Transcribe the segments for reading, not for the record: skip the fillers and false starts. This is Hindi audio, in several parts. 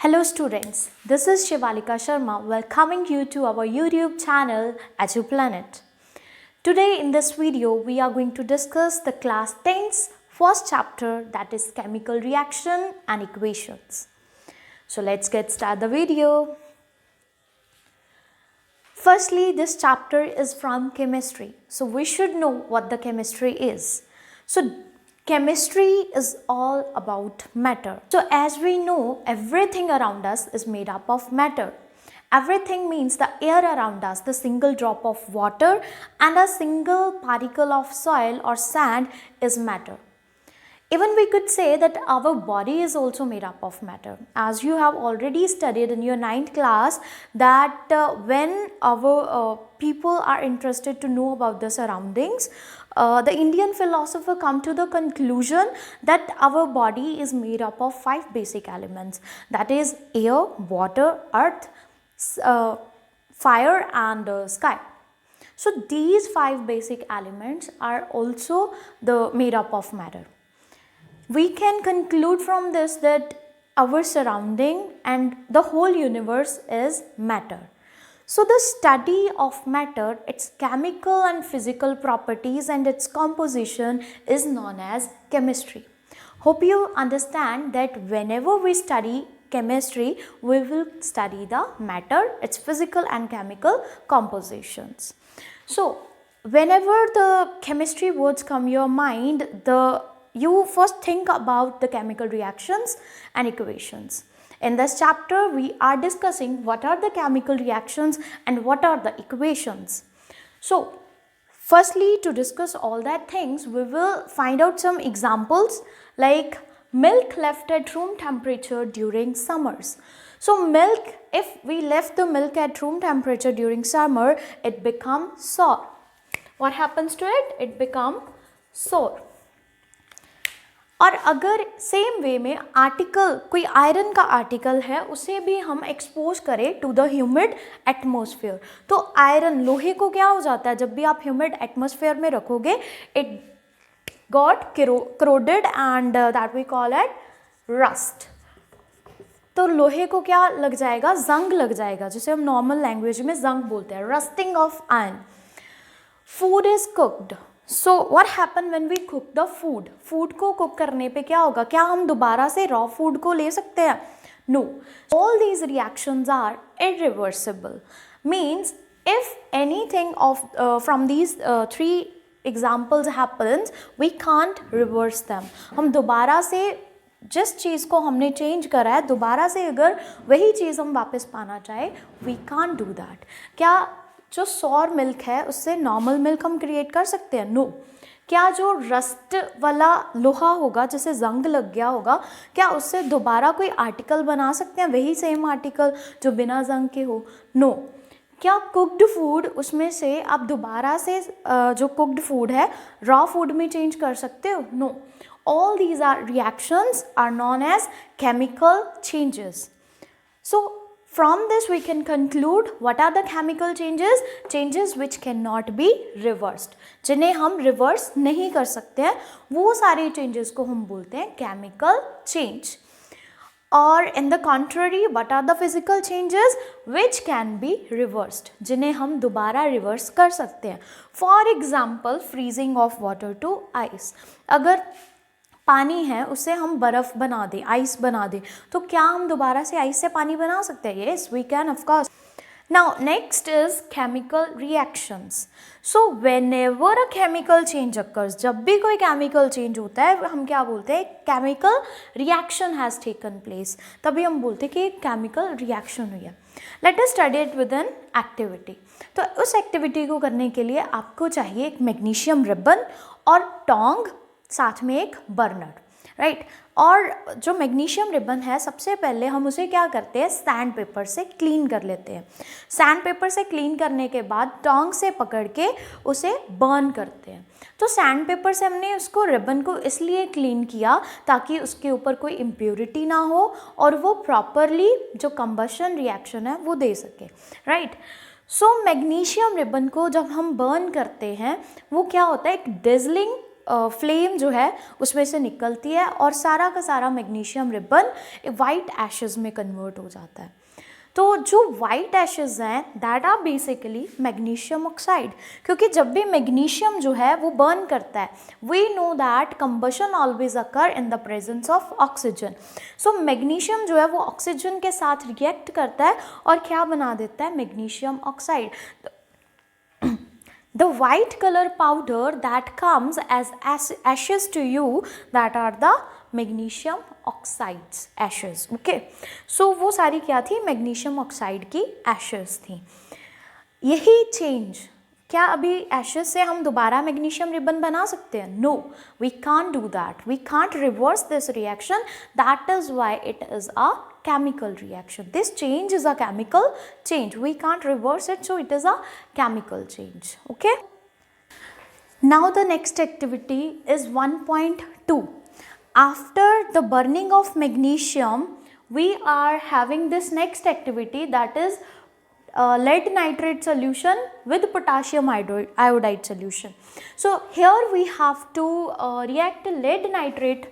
Hello students, this is Shivalika Sharma welcoming you to our YouTube channel EduPlanet. Today in this video we are going to discuss the class 10's first chapter, that is chemical reaction and equations. So let's get started the video. Firstly, this chapter is from chemistry. So we should know what the chemistry is. So chemistry is all about matter. So as we know, everything around us is made up of matter. Everything means the air around us, the single drop of water and a single particle of soil or sand is matter. Even we could say that our body is also made up of matter. As you have already studied in your 9th class that when our people are interested to know about the surroundings, the Indian philosopher come to the conclusion that our body is made up of 5 basic elements, that is air, water, earth, fire and sky. So these 5 basic elements are also made up of matter. We can conclude from this that our surrounding and the whole universe is matter. So the study of matter, its chemical and physical properties and its composition is known as chemistry. Hope you understand that whenever we study chemistry, we will study the matter, its physical and chemical compositions. So whenever the chemistry words come your mind, you first think about the chemical reactions and equations. In this chapter, we are discussing what are the chemical reactions and what are the equations. So, firstly, to discuss all that things, we will find out some examples like milk left at room temperature during summers. So, milk, if we left the milk at room temperature during summer, it becomes sour. What happens to it? It becomes sour. और अगर सेम वे में आर्टिकल, कोई आयरन का आर्टिकल है, उसे भी हम एक्सपोज करें टू द ह्यूमिड एटमॉस्फेयर, तो आयरन, लोहे को क्या हो जाता है, जब भी आप ह्यूमिड एटमॉस्फेयर में रखोगे, it got corroded and that we call it rust. तो लोहे को क्या लग जाएगा, जंग लग जाएगा, जिसे हम नॉर्मल लैंग्वेज में जंग बोलते हैं, rusting of iron. Food is cooked. So what happen when we cook the food? Food को cook करने पे क्या होगा, क्या हम दोबारा से raw food को ले सकते हैं? No. All these reactions are irreversible. Means if anything from these 3 examples happens, we can't reverse them. हम दोबारा से जिस चीज़ को हमने चेंज करा है, दोबारा से अगर वही चीज़ हम वापस पाना चाहे, we can't do that. क्या जो सॉर मिल्क है उससे नॉर्मल मिल्क हम क्रिएट कर सकते हैं? नो. क्या जो रस्ट वाला लोहा होगा, जिसे जंग लग गया होगा, क्या उससे दोबारा कोई आर्टिकल बना सकते हैं, वही सेम आर्टिकल जो बिना जंग के हो? नो. क्या कुक्ड फूड, उसमें से आप दोबारा से जो कुक्ड फूड है रॉ फूड में चेंज कर सकते हो? No. All these are reactions are known as chemical changes. So from this we can conclude what are the chemical changes which cannot be reversed, जिन्हें हम reverse नहीं कर सकते हैं, वो सारे changes को हम बोलते हैं chemical change. और in the contrary, what are the physical changes which can be reversed, जिन्हें हम दोबारा reverse कर सकते हैं. For example, freezing of water to ice. अगर पानी है उसे हम बर्फ़ बना दें, आइस बना दें, तो क्या हम दोबारा से आइस से पानी बना सकते हैं? Yes, we can of course. Now next is chemical reactions. So whenever a chemical change occurs, जब भी कोई केमिकल चेंज होता है, हम क्या बोलते हैं, chemical reaction has taken place, तभी हम बोलते हैं कि एक केमिकल रिएक्शन हुई है. Let us study it with an activity. तो उस एक्टिविटी को करने के लिए आपको चाहिए एक मैग्नीशियम रिबन और टोंग, साथ में एक बर्नर, राइट. और जो मैग्नीशियम रिबन है, सबसे पहले हम उसे क्या करते हैं, सैंड पेपर से क्लीन कर लेते हैं. सैंड पेपर से क्लीन करने के बाद टोंग से पकड़ के उसे बर्न करते हैं. तो सैंड पेपर से हमने उसको, रिबन को इसलिए क्लीन किया ताकि उसके ऊपर कोई इम्प्योरिटी ना हो और वो प्रॉपरली जो कंबशन रिएक्शन है वो दे सके, राइट. सो मैग्नीशियम रिबन को जब हम बर्न करते हैं, वो क्या होता है, एक डिजलिंग फ्लेम जो है उसमें से निकलती है और सारा का सारा मैग्नीशियम रिबन वाइट एशेस में कन्वर्ट हो जाता है। तो जो वाइट एशेस हैं that are basically magnesium oxide, क्योंकि जब भी मैग्नीशियम जो है वो बर्न करता है, we know that combustion always occur in the presence of oxygen. So magnesium जो है वो ऑक्सीजन के साथ रिएक्ट करता है और क्या बना देता है, magnesium oxide. The white color powder that comes as ashes to you, that are the magnesium oxides ashes. Okay, so वो सारी क्या थी, मैग्नीशियम ऑक्साइड की ashes थी। यही चेंज क्या अभी एशेस से हम दोबारा मैग्नीशियम रिबन बना सकते हैं? No, we can't do that, we can't reverse this reaction, that is why it is a chemical reaction. This change is a chemical change. We can't reverse it, so it is a chemical change. Okay. Now the next activity is 1.2. After the burning of magnesium, we are having this next activity, that is lead nitrate solution with potassium iodide solution. So here we have to react lead nitrate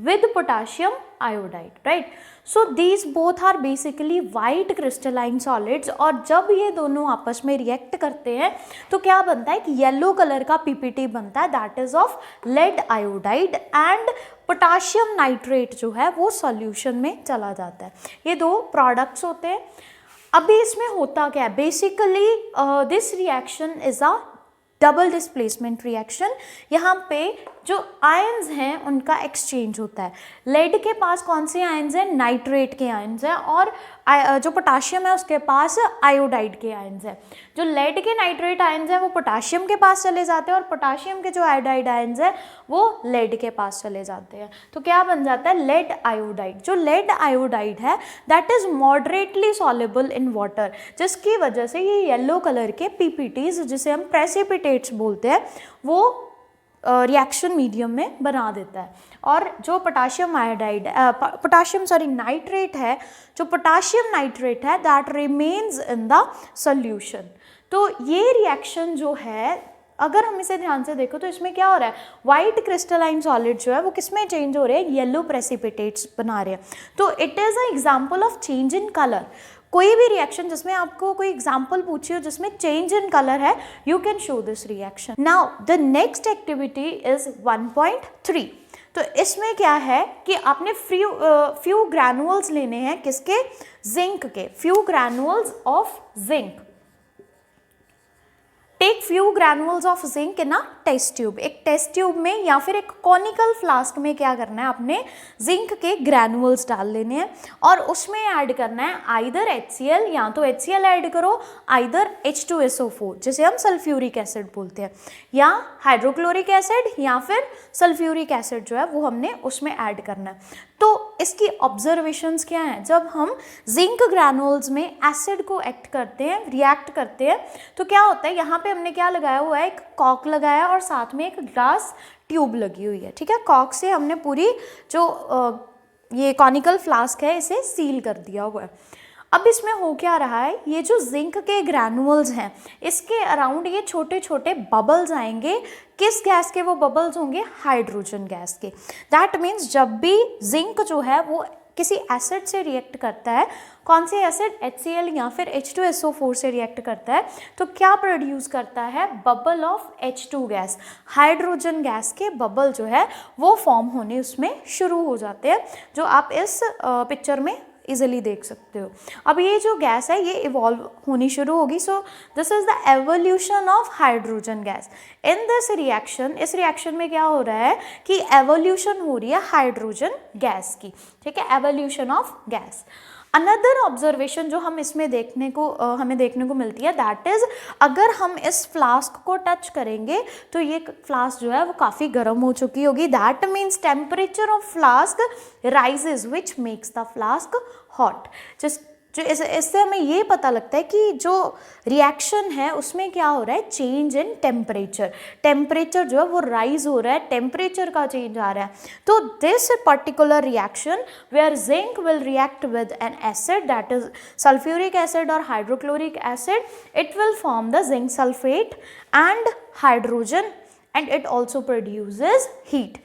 with potassium iodide, right? So these both are basically white crystalline solids, और जब ये दोनों आपस में रिएक्ट करते हैं तो क्या बनता है कि येलो कलर का पीपीटी बनता है, that is of lead iodide, and potassium nitrate जो है वो सॉल्यूशन में चला जाता है। ये दो प्रोडक्ट्स होते हैं। अभी इसमें होता क्या है, basically this reaction is a double displacement reaction. यहाँ पे जो आयंस हैं उनका एक्सचेंज होता है। लेड के पास कौन से आयंस हैं, नाइट्रेट के आयंस हैं, और जो पोटाशियम है उसके पास आयोडाइड के आयंस हैं। जो लेड के नाइट्रेट आयंस हैं वो पोटाशियम के पास चले जाते हैं, और पोटाशियम के जो आयोडाइड आयंस हैं वो लेड के पास चले जाते हैं। तो क्या बन जाता है, लेड आयोडाइड। जो लेड आयोडाइड है that is moderately soluble in water, जिसकी वजह से ये येलो कलर के पीपीटीज, जिसे हम प्रेसिपिटेट्स बोलते हैं, वो रिएक्शन मीडियम में बना देता है। और जो पोटाशियम आयोडाइड नाइट्रेट है, जो पोटाशियम नाइट्रेट है that remains in the solution. तो ये रिएक्शन जो है, अगर हम इसे ध्यान से देखो तो इसमें क्या हो रहा है, वाइट क्रिस्टलाइन सॉलिड जो है वो किस में चेंज हो रहे हैं, येलो प्रेसिपिटेट्स बना रहे हैं। तो it is a example of change in colour. कोई भी रिएक्शन जिसमें आपको कोई एग्जाम्पल पूछी हो जिसमें चेंज इन कलर है, you can show this reaction. Now the next activity is 1.3। तो इसमें क्या है कि आपने फ्यू ग्रैनुअल्स लेने हैं, किसके, जिंक के, few granules of zinc. Take few granules of zinc in a test tube. एक टेस्ट ट्यूब में या फिर एक कॉनिकल फ्लास्क में क्या करना है, आपने जिंक के ग्रैनुअल्स डाल लेने हैं और उसमें ऐड करना है आइदर HCl, या तो HCl ऐड करो, आइदर H2SO4 जिसे हम सल्फ्यूरिक एसिड बोलते हैं, या हाइड्रोक्लोरिक एसिड या फिर सल्फ्यूरिक एसिड जो है वो हमने उसमें ऐड करना है। तो इसकी ऑब्जर्वेशंस क्या हैं, जब हम जिंक ग्रैनुअल्स में एसिड को एक्ट करते हैं, रिएक्ट करते हैं, तो क्या होता है, यहाँ पे हमने क्या लगाया हुआ है, एक कॉक लगाया और साथ में एक ग्लास ट्यूब लगी हुई है, ठीक है। कॉक से हमने पूरी जो ये कॉनिकल फ्लास्क है इसे सील कर दिया हुआ है। अब इसमें हो क्या रहा है, ये जो जिंक के ग्रैनुअल्स हैं इसके अराउंड ये छोटे छोटे बबल्स आएंगे। किस गैस के वो बबल्स होंगे, हाइड्रोजन गैस के। दैट मीन्स जब भी जिंक जो है वो किसी एसिड से रिएक्ट करता है, कौन से एसिड, HCl या फिर H2SO4 से रिएक्ट करता है, तो क्या प्रोड्यूस करता है, bubble of H2 gas, hydrogen gas के बबल जो है वो फॉर्म होने उसमें शुरू हो जाते हैं, जो आप इस पिक्चर में इजीली देख सकते हो। अब ये जो गैस है ये इवॉल्व होनी शुरू होगी। So this is the evolution of hydrogen gas in this reaction. इस रिएक्शन में क्या हो रहा है कि एवोल्यूशन हो रही है हाइड्रोजन गैस की, ठीक है, evolution of gas. Another observation जो हम इसमें हमें देखने को मिलती है, दैट इज अगर हम इस फ्लास्क को टच करेंगे तो ये फ्लास्क जो है वो काफ़ी गर्म हो चुकी होगी। That means temperature of flask rises which makes the flask hot. जो इससे हमें ये पता लगता है कि जो रिएक्शन है उसमें क्या हो रहा है, चेंज इन टेम्परेचर। टेम्परेचर जो है वो राइज हो रहा है, टेम्परेचर का चेंज आ रहा है। तो this particular reaction where zinc will react with an acid that is sulphuric acid और hydrochloric acid, it will form the zinc sulphate and hydrogen and it also produces heat.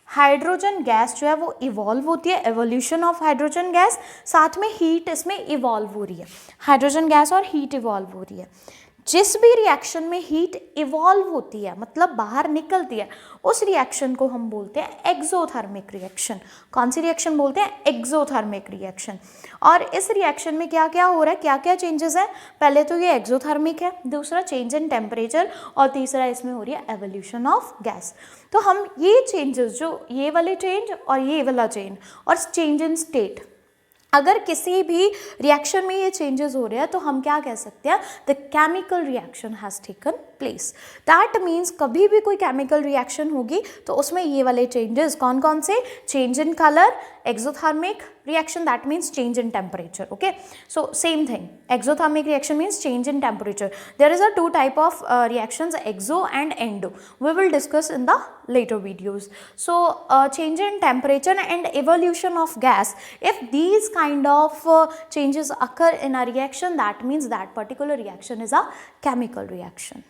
Hydrogen gas जो है वो इवॉल्व होती है, एवोल्यूशन ऑफ हाइड्रोजन गैस, साथ में हीट इसमें इवॉल्व हो रही है, हाइड्रोजन गैस और हीट इवॉल्व हो रही है। जिस भी रिएक्शन में हीट इवॉल्व होती है, मतलब बाहर निकलती है, उस रिएक्शन को हम बोलते हैं एक्सोथर्मिक रिएक्शन। कौन सी रिएक्शन बोलते हैं? Exothermic reaction. और इस रिएक्शन में क्या क्या हो रहा है, क्या क्या चेंजेस है? पहले तो ये एक्सोथर्मिक है, दूसरा चेंज इन टेम्परेचर, और तीसरा इसमें हो रही है एवोल्यूशन ऑफ गैस। तो हम ये चेंजेस, जो ये वाले चेंज और ये वाला चेंज और चेंज इन स्टेट, अगर किसी भी रिएक्शन में ये चेंजेस हो रहे हैं तो हम क्या कह सकते हैं? The chemical reaction has taken place. That means कभी भी कोई केमिकल रिएक्शन होगी तो उसमें ये वाले चेंजेस कौन कौन से? Change in colour, exothermic reaction, that means change in temperature. Okay, so same thing, exothermic reaction means change in temperature. There is a two type of reactions, exo and endo. We will discuss in the later videos. So change in temperature and evolution of gas, if these kind of changes occur in a reaction, that means that particular reaction is a chemical reaction.